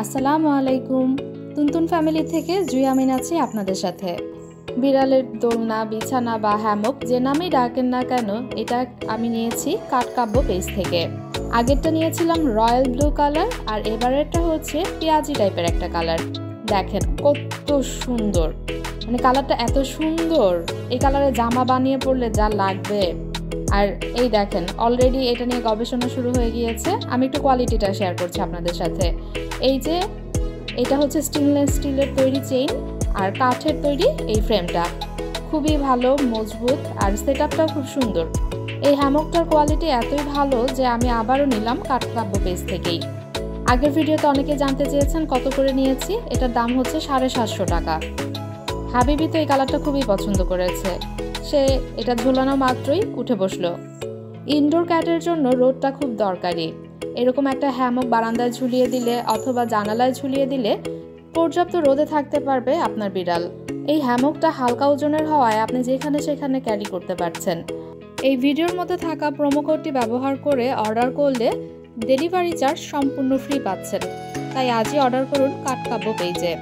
আসসালামু আলাইকুম। তুনতুন ফ্যামিলি থেকে জুই আমিন আছি আপনাদের সাথে। বিড়ালের দোলনা, বিছানা বা হ্যামক যে নামেই ডাকেন না কেন, এটা আমি নিয়েছি কাঠকাব্য পেজ থেকে। আগেরটা নিয়েছিলাম রয়্যাল ব্লু কালার, আর এবারেরটা হচ্ছে পেঁয়াজি টাইপের একটা কালার। দেখেন কত সুন্দর, মানে কালারটা এত সুন্দর, এই কালারে জামা বানিয়ে পরলে যা লাগবে। আর এই দেখেন অলরেডি এটা নিয়ে গবেষণা শুরু হয়ে গিয়েছে। আমি একটু কোয়ালিটিটা শেয়ার করছি আপনাদের সাথে। এই যে এটা হচ্ছে স্টেনলেস স্টিলের তৈরি চেইন আর কাঠের তৈরি এই ফ্রেমটা, খুবই ভালো, মজবুত, আর সেটআপটাও খুব সুন্দর। এই হ্যামকটার কোয়ালিটি এতই ভালো যে আমি আবারও নিলাম কাঠকাব্য পেজ থেকেই। আগের ভিডিওতে অনেকে জানতে চেয়েছেন কত করে নিয়েছি। এটার দাম হচ্ছে 750 টাকা। হাবিবি তো এই কালারটা খুবই পছন্দ করেছে, সে এটা ঝোলানো মাত্রই উঠে বসলো। ইনডোর ক্যাটের জন্য রোদটা খুব দরকারি। এরকম একটা হ্যামক বারান্দায় ঝুলিয়ে দিলে অথবা জানালায় ঝুলিয়ে দিলে পর্যাপ্ত রোদে থাকতে পারবে আপনার বিড়াল। এই হ্যামকটা হালকা ওজনের হওয়ায় আপনি যেখানে সেখানে ক্যারি করতে পারছেন। এই ভিডিওর মধ্যে থাকা প্রোমো কোডটি ব্যবহার করে অর্ডার করলে ডেলিভারি চার্জ সম্পূর্ণ ফ্রি পাচ্ছেন। তাই আজই অর্ডার করুন কাঠকাব্য পেজে।